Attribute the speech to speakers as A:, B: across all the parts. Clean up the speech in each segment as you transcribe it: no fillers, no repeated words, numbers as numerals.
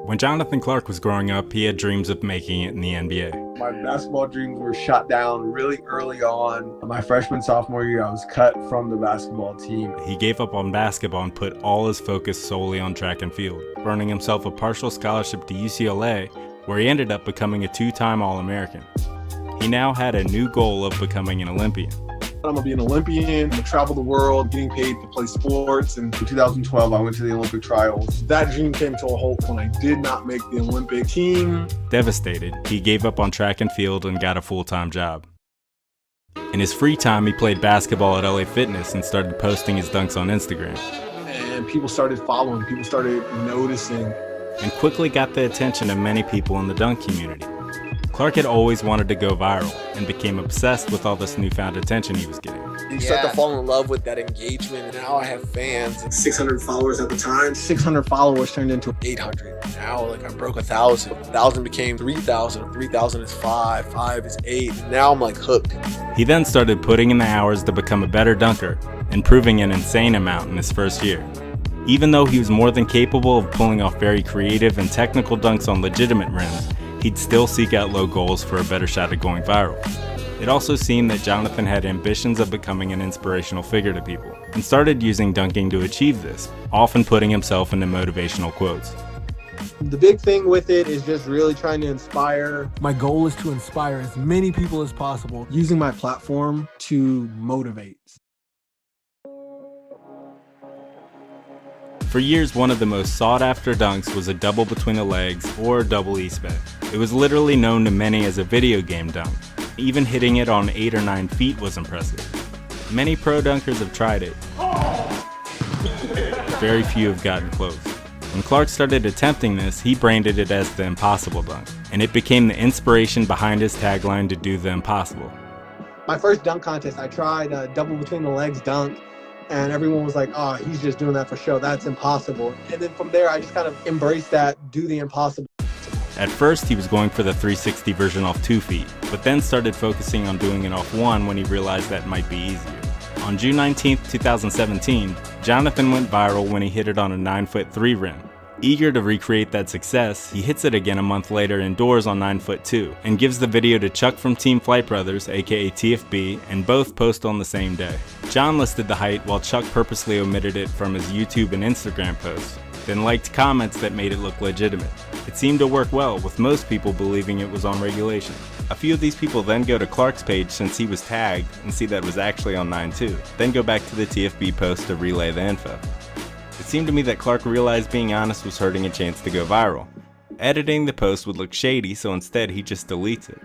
A: When Jonathan Clark was growing up, he had dreams of making it in the NBA.
B: My basketball dreams were shot down really early on. My freshman, sophomore year, I was cut from the basketball team.
A: He gave up on basketball and put all his focus solely on track and field, earning himself a partial scholarship to UCLA, where he ended up becoming a two-time All-American. He now had a new goal of becoming an Olympian.
C: I'm gonna be an Olympian, I'm gonna travel the world, getting paid to play sports. And
B: In 2012, I went to the Olympic trials.
C: that dream came to a halt when I did not make the Olympic team.
A: Devastated, he gave up on track and field and got a full-time job. In his free time, he played basketball at LA Fitness and started posting his dunks on Instagram,
C: And people started following, people started noticing.
A: and quickly got the attention of many people in the dunk community. Clark had always wanted to go viral and became obsessed with all this newfound attention he was getting.
D: You start to fall in love with that engagement. Now I have fans.
C: 600 followers at the time. 600 followers turned into
D: 800. Now like I broke 1,000. 1,000 became 3,000. 3,000 is 5. 5 is 8. Now I'm like hooked.
A: He then started putting in the hours to become a better dunker, improving an insane amount in his first year. Even though he was more than capable of pulling off very creative and technical dunks on legitimate rims, he'd still seek out low goals for a better shot at going viral. It also seemed that Jonathan had ambitions of becoming an inspirational figure to people, and started using dunking to achieve this, often putting himself into motivational quotes.
E: The big thing with it is just really trying to inspire.
C: My goal is to inspire as many people as possible, using my platform to motivate.
A: For years, one of the most sought-after dunks was a double between the legs or double eastbay. It was literally known to many as a video game dunk. Even hitting it on 8 or 9 feet was impressive. Many pro dunkers have tried it. Very few have gotten close. When Clark started attempting this, he branded it as the impossible dunk, and it became the inspiration behind his tagline to do the impossible.
E: My first dunk contest, I tried a double between the legs dunk, and everyone was like, oh, he's just doing that for show. That's impossible. And then from there, I just kind of embraced that, do the impossible.
A: At first, he was going for the 360 version off 2 feet, but then started focusing on doing it off 1 when he realized that might be easier. On June 19, 2017, Jonathan went viral when he hit it on a 9'3" rim. Eager to recreate that success, he hits it again a month later indoors on 9'2" and gives the video to Chuck from Team Flight Brothers, aka TFB, and both post on the same day. John listed the height while Chuck purposely omitted it from his YouTube and Instagram posts, then liked comments that made it look legitimate. It seemed to work well, with most people believing it was on regulation. A few of these people then go to Clark's page since he was tagged and see that it was actually on 9'2", then go back to the TFB post to relay the info. It seemed to me that Clark realized being honest was hurting a chance to go viral. Editing the post would look shady, so instead he just deletes it.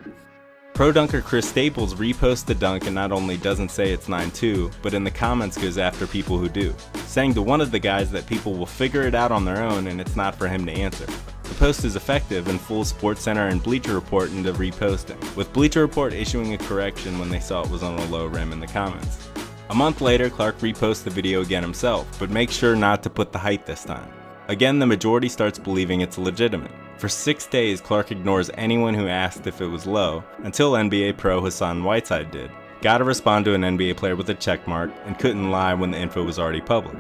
A: Pro dunker Chris Staples reposts the dunk and not only doesn't say it's 9'2", but in the comments goes after people who do, saying to one of the guys that people will figure it out on their own and it's not for him to answer. The post is effective and fools SportsCenter and Bleacher Report into reposting, with Bleacher Report issuing a correction when they saw it was on a low rim in the comments. A month later, Clark reposts the video again himself, but makes sure not to put the height this time. Again, the majority starts believing it's legitimate. For 6 days, Clark ignores anyone who asked if it was low, until NBA pro Hassan Whiteside did. Gotta respond to an NBA player with a check mark, and couldn't lie when the info was already public.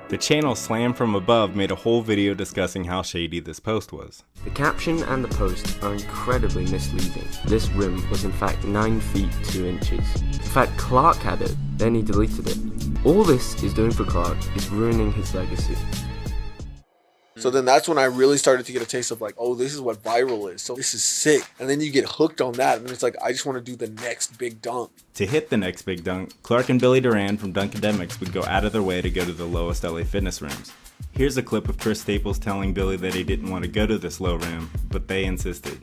A: The channel Slam From Above made a whole video discussing how shady this post was.
F: The caption and the post are incredibly misleading. This rim was in fact 9 feet 2 inches. In fact, Clark had it, then he deleted it. All this is doing for Clark is ruining his legacy.
D: So then that's when I really started to get a taste of like, oh, this is what viral is. So this is sick. And then you get hooked on that. And it's like, I just want to do the next big dunk.
A: To hit the next big dunk, Clark and Billy Doran from Dunkademics would go out of their way to go to the lowest LA Fitness rims. Here's a clip of Chris Staples telling Billy that he didn't want to go to this low rim, but they insisted.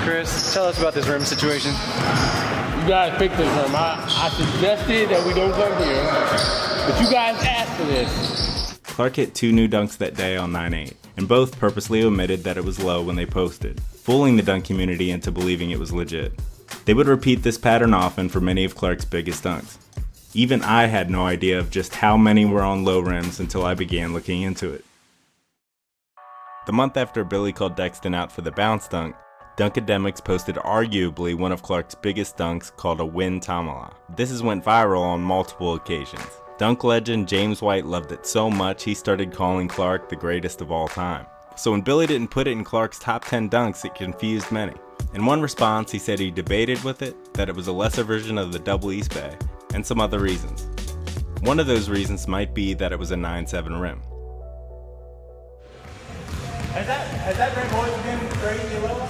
G: Chris, tell us about this rim situation.
H: You guys picked this rim. I suggested that we don't come here, but you guys asked for this.
A: Clark hit 2 new dunks that day on 9'8", and both purposely omitted that it was low when they posted, fooling the dunk community into believing it was legit. They would repeat this pattern often for many of Clark's biggest dunks. Even I had no idea of just how many were on low rims until I began looking into it. The month after Billy called Dexton out for the bounce dunk, Dunkademics posted arguably one of Clark's biggest dunks called a Win Tamala. This has went viral on multiple occasions. Dunk legend James White loved it so much he started calling Clark the greatest of all time. So when Billy didn't put it in Clark's top 10 dunks, it confused many. In one response, he said he debated with it, that it was a lesser version of the double eastbay, and some other reasons. One of those reasons might be that it was a 9.7 rim.
G: Has that rim always been crazy low?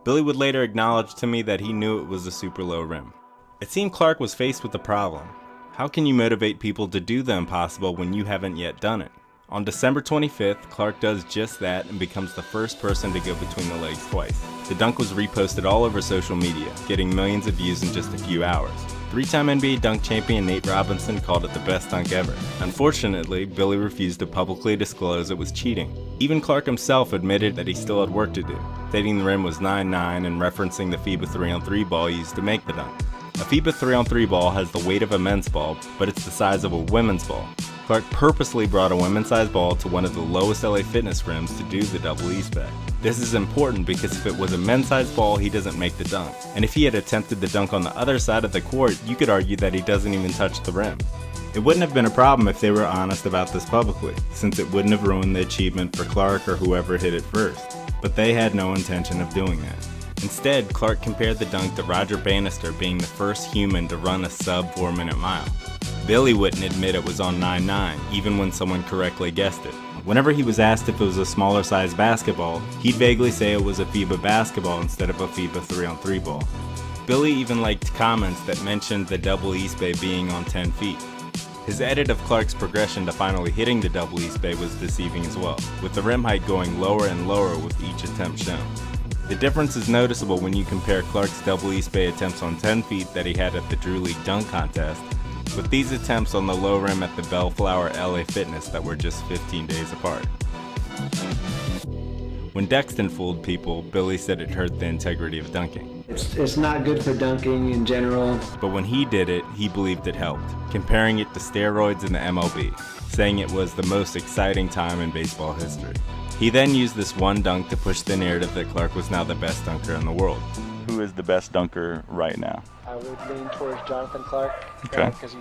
A: Billy would later acknowledge to me that he knew it was a super low rim. It seemed Clark was faced with a problem. How can you motivate people to do the impossible when you haven't yet done it? On December 25th, Clark does just that and becomes the first person to go between the legs twice. The dunk was reposted all over social media, getting millions of views in just a few hours. Three-time NBA dunk champion Nate Robinson called it the best dunk ever. Unfortunately, Billy refused to publicly disclose it was cheating. Even Clark himself admitted that he still had work to do, stating the rim was 9.9 and referencing the FIBA 3-on-3 ball used to make the dunk. A FIBA 3-on-3 ball has the weight of a men's ball, but it's the size of a women's ball. Clark purposely brought a women's-sized ball to one of the lowest LA Fitness rims to do the double eastbay. This is important because if it was a men's-sized ball, he doesn't make the dunk. And if he had attempted the dunk on the other side of the court, you could argue that he doesn't even touch the rim. It wouldn't have been a problem if they were honest about this publicly, since it wouldn't have ruined the achievement for Clark or whoever hit it first. But they had no intention of doing that. Instead, Clark compared the dunk to Roger Bannister being the first human to run a sub 4-minute mile. Billy wouldn't admit it was on 9.9, even when someone correctly guessed it. Whenever he was asked if it was a smaller size basketball, he'd vaguely say it was a FIBA basketball instead of a FIBA 3-on-3 ball. Billy even liked comments that mentioned the double eastbay being on 10 feet. His edit of Clark's progression to finally hitting the double eastbay was deceiving as well, with the rim height going lower and lower with each attempt shown. The difference is noticeable when you compare Clark's double eastbay attempts on 10 feet that he had at the Drew League dunk contest with these attempts on the low rim at the Bellflower LA Fitness that were just 15 days apart. When Dexton fooled people, Billy said it hurt the integrity of dunking.
I: It's not good for dunking in general.
A: But when he did it, he believed it helped, comparing it to steroids in the MLB, saying it was the most exciting time in baseball history. He then used this one dunk to push the narrative that Clark was now the best dunker in the world.
J: Who is the best dunker right now?
K: I would lean towards Jonathan Clark.
J: Okay.
K: Because he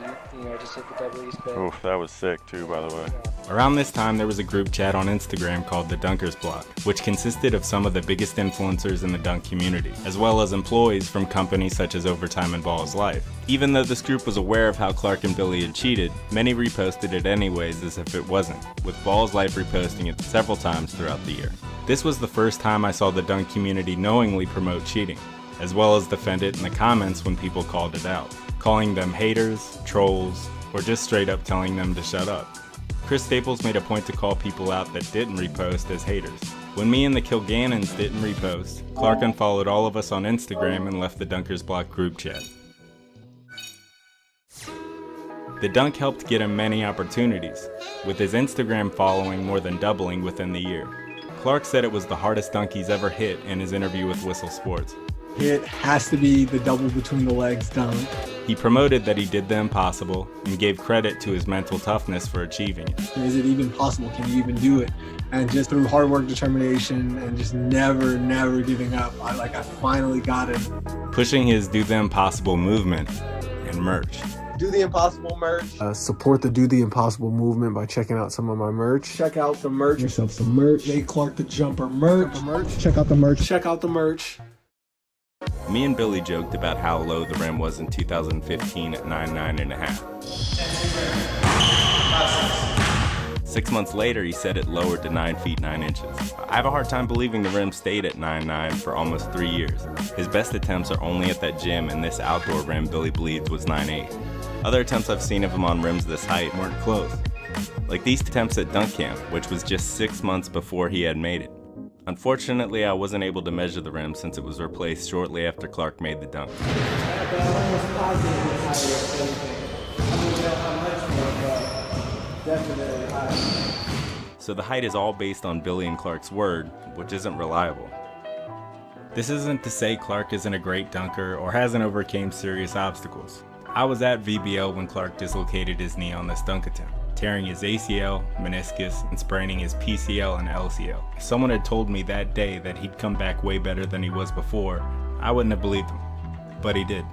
K: just hit the double eastbay.
J: Oh, that was sick too, by the way.
A: Around this time, there was a group chat on Instagram called the Dunkers Block, which consisted of some of the biggest influencers in the dunk community, as well as employees from companies such as Overtime and Balls Life. Even though this group was aware of how Clark and Billy had cheated, many reposted it anyways as if it wasn't, with Balls Life reposting it several times throughout the year. This was the first time I saw the dunk community knowingly promote cheating, as well as defend it in the comments when people called it out, calling them haters, trolls, or just straight up telling them to shut up. Chris Staples made a point to call people out that didn't repost as haters. When me and the Kilgannons didn't repost, Clark unfollowed all of us on Instagram and left the Dunkers Block group chat. The dunk helped get him many opportunities, with his Instagram following more than doubling within the year. Clark said it was the hardest dunk he's ever hit in his interview with Whistle Sports.
C: It has to be the double between the legs dunk.
A: He promoted that he did the impossible and gave credit to his mental toughness for achieving it.
C: Is it even possible? Can you even do it? And just through hard work, determination, and just never giving up, I finally got it.
A: Pushing his Do the Impossible movement and merch.
E: Do the Impossible merch.
B: Support the Do the Impossible movement by checking out some of my merch.
E: Check out the merch.
C: Yourself some merch. JClark the Jumper merch. Check out the merch. Check out the merch.
A: Me and Billy joked about how low the rim was in 2015 at 9.5. 6 months later, he said it lowered to 9 feet 9 inches. I have a hard time believing the rim stayed at 9.9 for almost 3 years. His best attempts are only at that gym, and this outdoor rim Billy believes was 9.8. Other attempts I've seen of him on rims this height weren't close. Like these attempts at dunk camp, which was just 6 months before he had made it. Unfortunately, I wasn't able to measure the rim since it was replaced shortly after Clark made the dunk. So the height is all based on Billy and Clark's word, which isn't reliable. This isn't to say Clark isn't a great dunker or hasn't overcame serious obstacles. I was at VBL when Clark dislocated his knee on this dunk attempt, tearing his ACL, meniscus, and spraining his PCL and LCL. If someone had told me that day that he'd come back way better than he was before, I wouldn't have believed him. But he did.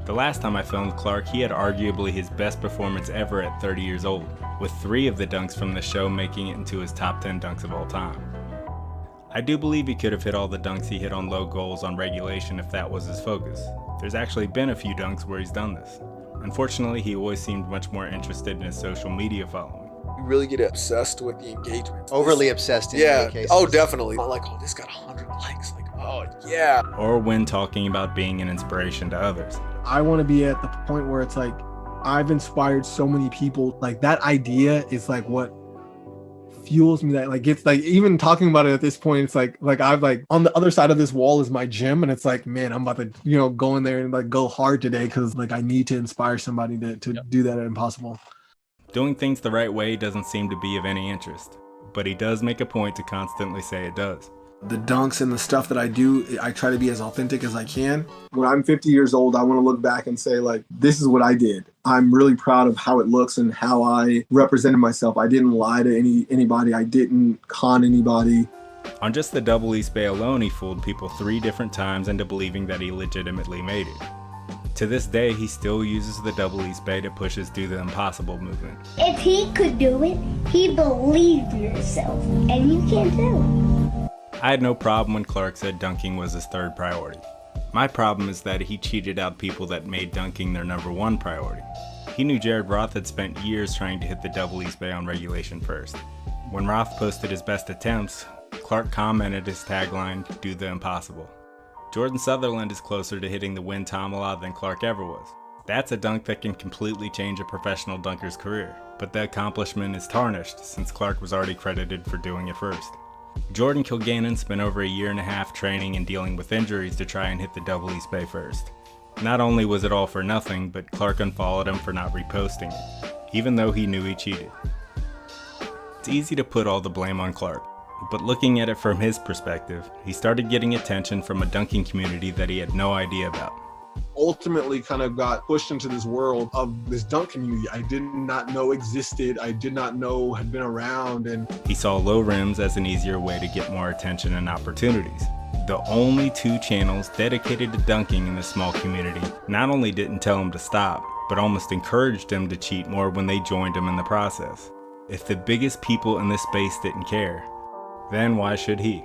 A: The last time I filmed Clark, he had arguably his best performance ever at 30 years old, with 3 of the dunks from the show making it into his top 10 dunks of all time. I do believe he could have hit all the dunks he hit on low goals on regulation if that was his focus. There's actually been a few dunks where he's done this. Unfortunately, he always seemed much more interested in his social media following.
D: You really get obsessed with the engagement.
L: Overly obsessed in many cases.
D: Oh, definitely. I'm like, oh, this got 100 likes. Like, oh, yeah.
A: Or when talking about being an inspiration to others.
C: I want to be at the point where it's like, I've inspired so many people. Like, that idea is like what fuels me. That like, it's like, even talking about it at this point, it's like I've like, on the other side of this wall is my gym, and it's like, man, I'm about to, go in there and like go hard today, because like I need to inspire somebody to do that at Impossible.
A: Doing things the right way doesn't seem to be of any interest, but he does make a point to constantly say it does.
C: The dunks and the stuff that I do, I try to be as authentic as I can. When I'm 50 years old, I want to look back and say, like, this is what I did. I'm really proud of how it looks and how I represented myself. I didn't lie to anybody. I didn't con anybody.
A: On just the double eastbay alone, he fooled people 3 different times into believing that he legitimately made it. To this day, he still uses the double eastbay to push his Do the Impossible movement.
M: If he could do it, he believed in himself, and you can't do it.
A: I had no problem when Clark said dunking was his 3rd priority. My problem is that he cheated out people that made dunking their number 1 priority. He knew Jared Roth had spent years trying to hit the double eastbay on regulation first. When Roth posted his best attempts, Clark commented his tagline, "Do the Impossible." Jordan Sutherland is closer to hitting the wind tomahawk than Clark ever was. That's a dunk that can completely change a professional dunker's career, but the accomplishment is tarnished since Clark was already credited for doing it first. Jordan Kilgannon spent over a year and a half training and dealing with injuries to try and hit the double eastbay first. Not only was it all for nothing, but Clark unfollowed him for not reposting it, even though he knew he cheated. It's easy to put all the blame on Clark, but looking at it from his perspective, he started getting attention from a dunking community that he had no idea about.
C: Ultimately kind of got pushed into this world of this dunk community I did not know existed, I did not know had been around, and
A: he saw low rims as an easier way to get more attention and opportunities. The only 2 channels dedicated to dunking in this small community not only didn't tell him to stop, but almost encouraged him to cheat more when they joined him in the process. If the biggest people in this space didn't care, then why should he?